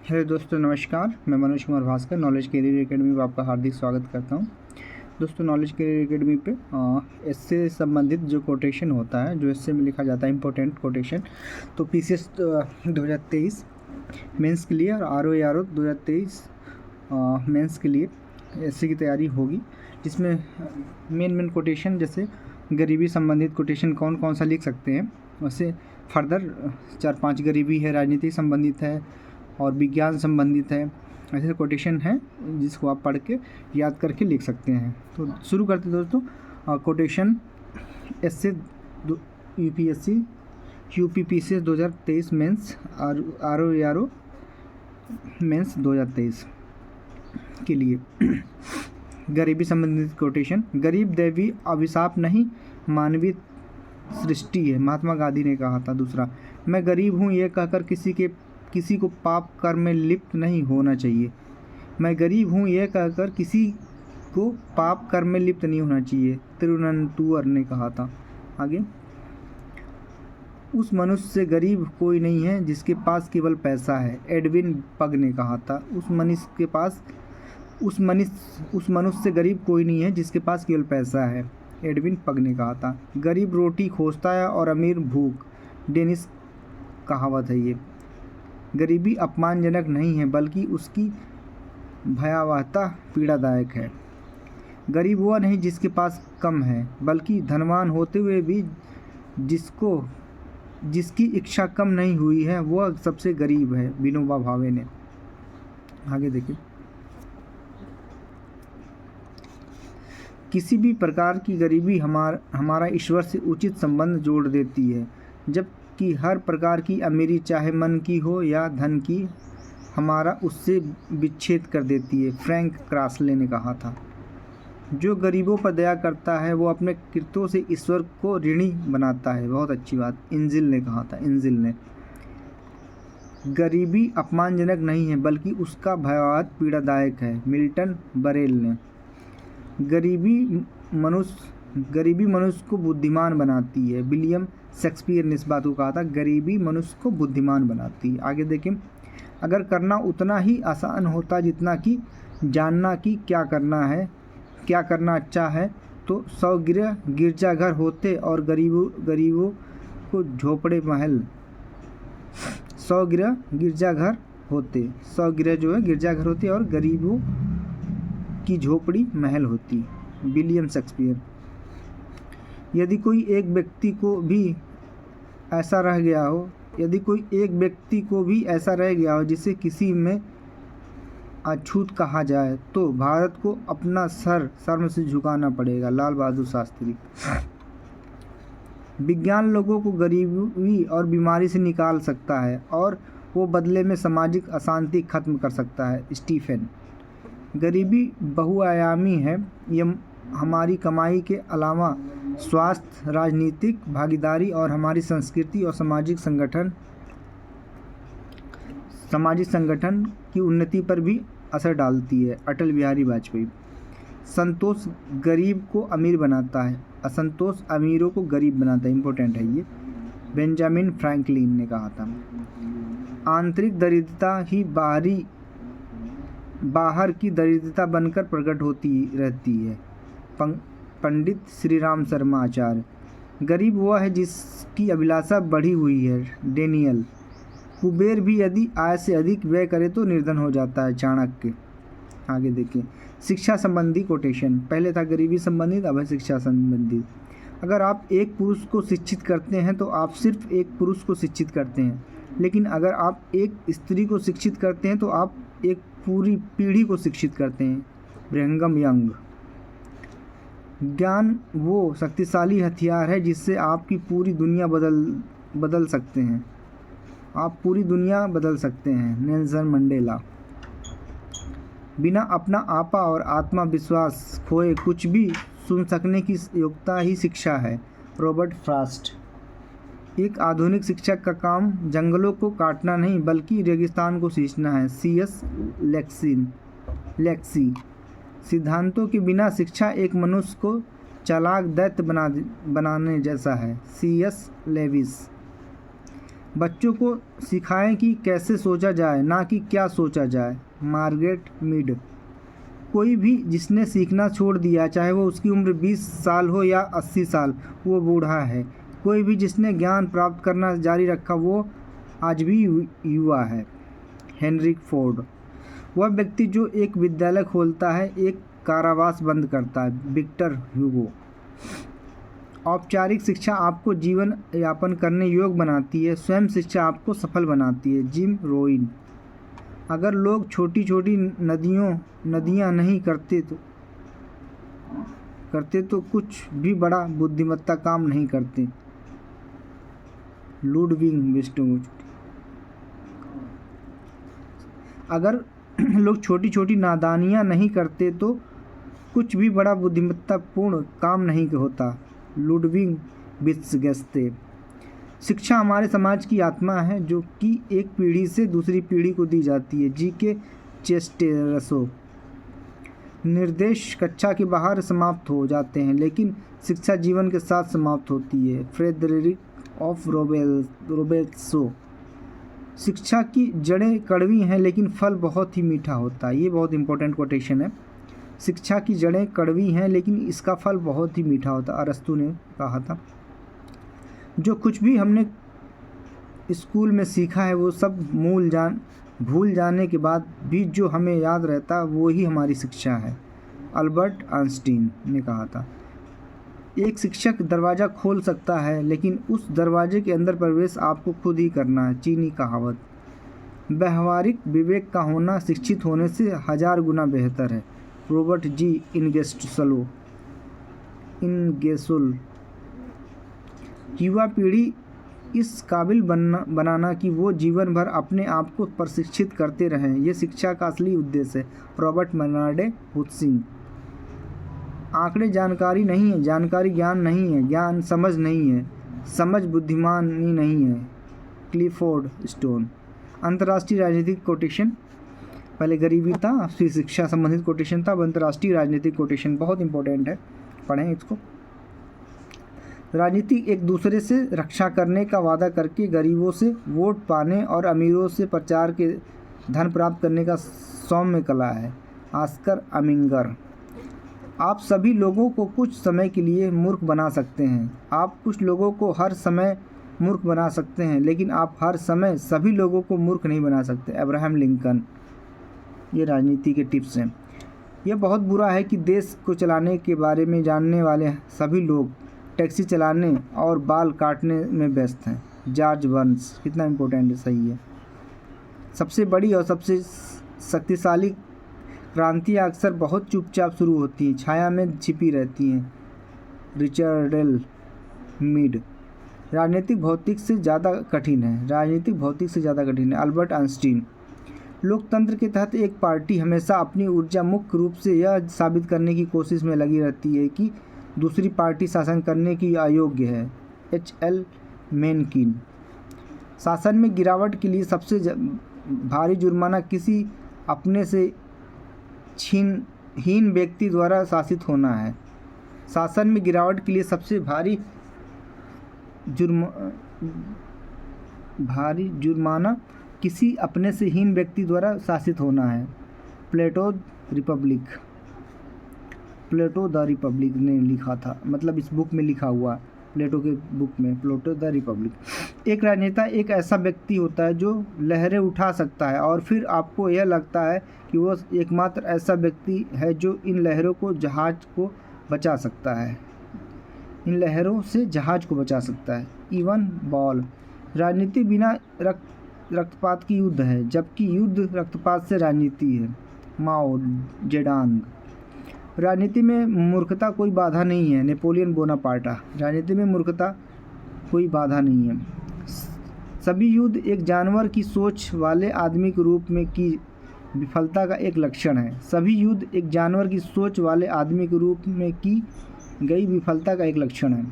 Hello दोस्तों, नमस्कार। मैं Manoj Kumar Bhaskar knowledge career academy में आपका हार्दिक स्वागत करता हूं। दोस्तों, नॉलेज कैरियर एकेडमी पे इससे संबंधित जो कोटेशन होता है, जो इससे में लिखा जाता है इंपॉर्टेंट कोटेशन, तो पीसीएस 2023 मेंस के लिए और आरओ 2023 मेंस के लिए एसए की तैयारी होगी, जिसमें मेन कोटेशन जैसे गरीबी संबंधित कोटेशन कौन कौन सा लिख सकते हैं, वैसे फर्दर 4-5 गरीबी है, राजनीति संबंधित है और विज्ञान संबंधित है। ऐसे कोटेशन है जिसको आप पढ़ के याद करके लिख सकते हैं। तो शुरू करते हैं दोस्तों। Quotation essay UPSC UPPCS 2023 mains और आरओ मेंस 2023 के लिए गरीबी संबंधित कोटेशन। गरीब दैवी अभिशाप नहीं, मानवीय सृष्टि है, महात्मा गांधी ने कहा था। दूसरा, मैं गरीब हूँ यह कहकर किसी को पाप कर्म में लिप्त नहीं होना चाहिए। मैं गरीब हूँ यह कहकर किसी को पाप कर्म में लिप्त नहीं होना चाहिए, तिरुवनंतपुर ने कहा था। आगे, उस मनुष्य से गरीब कोई नहीं है जिसके पास केवल पैसा है, एडविन पग ने कहा था। उस मनुष्य से गरीब कोई नहीं है जिसके पास केवल पैसा है, एडविन पग ने कहा था। गरीब रोटी खोजता है और अमीर भूख, डेनिस कहावत है ये। गरीबी अपमानजनक नहीं है बल्कि उसकी भयावहता पीड़ादायक है। गरीब वह नहीं जिसके पास कम है, बल्कि धनवान होते हुए भी जिसकी इच्छा कम नहीं हुई है वह सबसे गरीब है, विनोबा भावे ने। आगे देखिए, किसी भी प्रकार की गरीबी हमारा ईश्वर से उचित संबंध जोड़ देती है, जबकि हर प्रकार की अमीरी, चाहे मन की हो या धन की, हमारा उससे विच्छेद कर देती है, फ्रैंक क्रासले ने कहा था। जो गरीबों पर दया करता है वो अपने कृत्यों से ईश्वर को ऋणी बनाता है, बहुत अच्छी बात, इंजिल ने कहा था। इंजिल ने। गरीबी अपमानजनक नहीं है बल्कि उसका भयावह पीड़ादायक है, मिल्टन बरेल ने। गरीबी मनुष्य को बुद्धिमान बनाती है, विलियम शेक्सपियर ने इस बात को कहा था। गरीबी मनुष्य को बुद्धिमान बनाती है। आगे देखें, अगर करना उतना ही आसान होता जितना कि जानना कि क्या करना अच्छा है, तो 100 गिरजाघर होते और गरीबों को झोपड़े महल। 100 गिरजाघर होते, 100 जो है गिरजाघर होते और गरीबों की झोपड़ी महल होती, विलियम शेक्सपियर। यदि कोई एक व्यक्ति को भी ऐसा रह गया हो जिसे किसी में अछूत कहा जाए, तो भारत को अपना सर शर्म से झुकाना पड़ेगा, लाल बहादुर शास्त्री। विज्ञान लोगों को गरीबी और बीमारी से निकाल सकता है और वो बदले में सामाजिक अशांति खत्म कर सकता है, स्टीफन। गरीबी बहुआयामी है, यह हमारी कमाई के अलावा स्वास्थ्य, राजनीतिक भागीदारी और हमारी संस्कृति और सामाजिक संगठन की उन्नति पर भी असर डालती है, अटल बिहारी वाजपेयी। संतोष गरीब को अमीर बनाता है, असंतोष अमीरों को गरीब बनाता है, इम्पोर्टेंट है ये, बेंजामिन फ्रैंकलिन ने कहा था। आंतरिक दरिद्रता ही बाहर की दरिद्रता बनकर प्रकट होती रहती है, पंडित श्री राम शर्मा आचार्य। गरीब वह है जिसकी अभिलाषा बढ़ी हुई है, डेनियल। कुबेर भी यदि आय से अधिक व्यय करे तो निर्धन हो जाता है, चाणक्य। आगे देखिए, शिक्षा संबंधी कोटेशन। पहले था गरीबी संबंधित, अब है शिक्षा संबंधित। अगर आप एक पुरुष को शिक्षित करते हैं तो आप सिर्फ एक पुरुष को शिक्षित करते हैं, लेकिन अगर आप एक स्त्री को शिक्षित करते हैं तो आप एक पूरी पीढ़ी को शिक्षित करते हैं, ब्रिघम यंग। ज्ञान वो शक्तिशाली हथियार है जिससे आपकी पूरी दुनिया बदल सकते हैं, आप पूरी दुनिया बदल सकते हैं, नेल्सन मंडेला। बिना अपना आपा और आत्मविश्वास खोए कुछ भी सुन सकने की योग्यता ही शिक्षा है, रॉबर्ट फ्रॉस्ट। एक आधुनिक शिक्षक का काम जंगलों को काटना नहीं बल्कि रेगिस्तान को सींचना है, सीएस लेक्सी। सिद्धांतों के बिना शिक्षा एक मनुष्य को चालाक दैत्य बनाने जैसा है, सीएस लेविस। बच्चों को सिखाएं कि कैसे सोचा जाए, ना कि क्या सोचा जाए। Margaret Mead. कोई भी जिसने सीखना छोड़ दिया, चाहे वो उसकी उम्र 20 साल हो या 80 साल, वो बूढ़ा है। कोई भी जिसने ज्ञान प्राप्त करना जारी रखा, वो आज भी युवा है। Henry Ford. वह व्यक्ति जो एक विद्यालय खोलता है, एक कारावास बंद करता है। Victor Hugo. औपचारिक शिक्षा आपको जीवन यापन करने योग्य बनाती है, स्वयं शिक्षा आपको सफल बनाती है। Gym ruin. अगर लोग छोटी छोटी नदियाँ नहीं करते तो कुछ भी बड़ा बुद्धिमत्ता काम नहीं करते। लुडविग विस्टोज। अगर लोग छोटी छोटी नादानियाँ नहीं करते तो कुछ भी बड़ा बुद्धिमत्तापूर्ण काम नहीं होता। लुडविग वित्गेस्ते। शिक्षा हमारे समाज की आत्मा है, जो कि एक पीढ़ी से दूसरी पीढ़ी को दी जाती है। जी.के. चेस्टेरसो। निर्देश कक्षा के बाहर समाप्त हो जाते हैं, लेकिन शिक्षा जीवन के साथ समाप्त होती है। फ्रेडरिक ऑफ रोबेल्सो। शिक्षा की जड़ें कड़वी हैं, लेकिन फल बहुत ही मीठा होता है। ये बहुत इंपॉर्टेंट कोटेशन है। शिक्षा की जड़ें कड़वी हैं, लेकिन इसका फल बहुत ही मीठा होता है, अरस्तु ने कहा था। जो कुछ भी हमने स्कूल में सीखा है, वो सब भूल जाने के बाद भी जो हमें याद रहता, वो ही हमारी शिक्षा है। अल्बर्ट आइंस्टीन ने कहा था। एक शिक्षक दरवाज़ा खोल सकता है, लेकिन उस दरवाजे के अंदर प्रवेश आपको खुद ही करना है। चीनी कहावत। व्यवहारिक विवेक का होना शिक्षित होने से 1000 गुना बेहतर है। रॉबर्ट जी इंगेसोल। युवा पीढ़ी इस काबिल बनाना कि वो जीवन भर अपने आप को प्रशिक्षित करते रहें, ये शिक्षा का असली उद्देश्य है। रॉबर्ट बर्नार्ड हुसिंग। आंकड़े जानकारी नहीं है, जानकारी ज्ञान नहीं है, ज्ञान समझ नहीं है, समझ बुद्धिमानी नहीं है। Clifford stone. अंतर्राष्ट्रीय राजनीतिक कोटेशन। पहले गरीबी था, फिर शिक्षा संबंधित कोटेशन था, अब अंतर्राष्ट्रीय राजनीतिक कोटेशन बहुत इंपॉर्टेंट है, पढ़ें इसको। राजनीति एक दूसरे से रक्षा करने का वादा करके गरीबों से वोट पाने और अमीरों से प्रचार के धन प्राप्त करने का सौम्य कला है। ऑस्कर अमिंगर। आप सभी लोगों को कुछ समय के लिए मूर्ख बना सकते हैं। आप कुछ लोगों को हर समय मूर्ख बना सकते हैं, लेकिन आप हर समय सभी लोगों को मूर्ख नहीं बना सकते। Abraham Lincoln. ये राजनीति के टिप्स हैं। यह बहुत बुरा है कि देश को चलाने के बारे में जानने वाले सभी लोग टैक्सी चलाने और बाल काटने में व्यस्त हैं। George Burns. कितना इम्पोर्टेंट है, सही है। सबसे बड़ी और सबसे शक्तिशाली क्रांतियाँ अक्सर बहुत चुपचाप शुरू होती हैं, छाया में छिपी रहती हैं। Richard L Mead. राजनीतिक भौतिक से ज़्यादा कठिन है। Albert Einstein. लोकतंत्र के तहत एक पार्टी हमेशा अपनी ऊर्जा मुख्य रूप से यह साबित करने की कोशिश में लगी रहती है कि दूसरी पार्टी शासन करने की अयोग्य है। H.L. मेनकिन। शासन में गिरावट के लिए सबसे भारी जुर्माना किसी अपने से हीन व्यक्ति द्वारा शासित होना है। शासन में गिरावट के लिए सबसे भारी जुर्माना किसी अपने से हीन व्यक्ति द्वारा शासित होना है। प्लेटो द रिपब्लिक ने लिखा था, मतलब इस बुक में लिखा हुआ, प्लेटो के बुक में, प्लेटो द रिपब्लिक। एक राजनेता एक ऐसा व्यक्ति होता है जो लहरें उठा सकता है, और फिर आपको यह लगता है कि वो एकमात्र ऐसा व्यक्ति है जो इन लहरों को जहाज को बचा सकता है। Even ball. राजनीति बिना रक्तपात की युद्ध है, जबकि युद्ध रक्तपात से राजनीति है। माओ जेडोंग। राजनीति में मूर्खता कोई बाधा नहीं है। Napoleon Bonaparte. राजनीति में मूर्खता कोई बाधा नहीं है। सभी युद्ध एक जानवर की सोच वाले आदमी के रूप में की विफलता का एक लक्षण है। सभी युद्ध एक जानवर की सोच वाले आदमी के रूप में की गई विफलता का एक लक्षण है।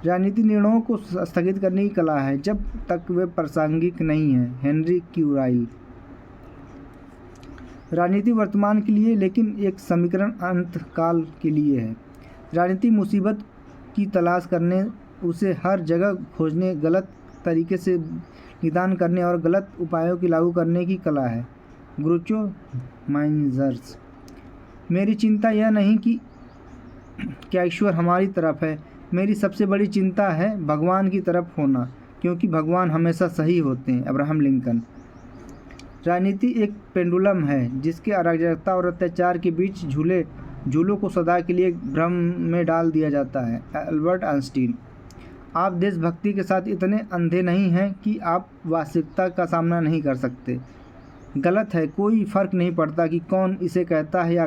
राजनीति निर्णयों को स्थगित करने की कला है, जब तक वे प्रासंगिक नहीं हैं। हेनरी क्यूराइल। राजनीति वर्तमान के लिए, लेकिन एक समीकरण अंतकाल के लिए है। राजनीति मुसीबत की तलाश करने, उसे हर जगह खोजने, गलत तरीके से निदान करने और गलत उपायों की लागू करने की कला है। ग्रूचो माइंजर्स। मेरी चिंता यह नहीं कि क्या ईश्वर हमारी तरफ है, मेरी सबसे बड़ी चिंता है भगवान की तरफ होना, क्योंकि भगवान हमेशा सही होते हैं। Abraham Lincoln. राजनीति एक पेंडुलम है जिसके अराजकता और अत्याचार के बीच झूलों को सदा के लिए भ्रम में डाल दिया जाता है। Albert Einstein. आप देशभक्ति के साथ इतने अंधे नहीं हैं कि आप वास्तविकता का सामना नहीं कर सकते। गलत है, कोई फर्क नहीं पड़ता कि कौन इसे कहता है या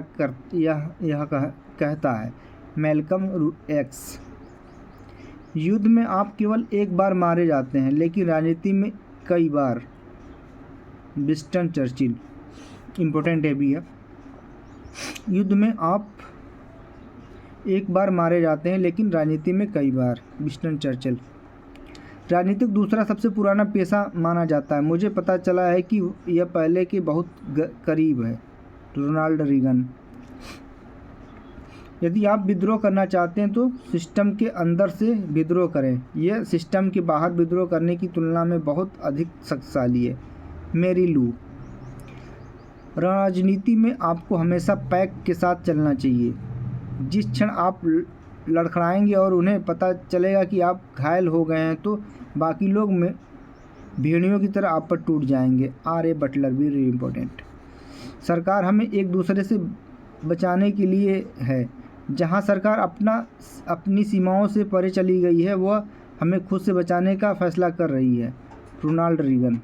कहता है। Malcolm x. युद्ध में आप केवल एक बार मारे जाते हैं, लेकिन राजनीति में कई बार। Winston Churchill. इम्पोर्टेंट है भी है। युद्ध में आप एक बार मारे जाते हैं, लेकिन राजनीति में कई बार। Winston Churchill. राजनीतिक दूसरा सबसे पुराना पेशा माना जाता है। मुझे पता चला है कि यह पहले के बहुत करीब है। Ronald Reagan. यदि आप विद्रोह करना चाहते हैं तो सिस्टम के अंदर से विद्रोह करें। यह सिस्टम के बाहर विद्रोह करने की तुलना में बहुत अधिक शक्तिशाली है। मेरी लू। राजनीति में आपको हमेशा पैक के साथ चलना चाहिए। जिस क्षण आप लड़खड़ाएंगे और उन्हें पता चलेगा कि आप घायल हो गए हैं तो बाकी लोग में भेड़ियों की तरह आप पर टूट जाएंगे। R.A. बटलर। भी इम्पोर्टेंट। सरकार हमें एक दूसरे से बचाने के लिए है। जहां सरकार अपनी सीमाओं से परे चली गई है, वह हमें खुद से बचाने का फैसला कर रही है। Ronald Regan.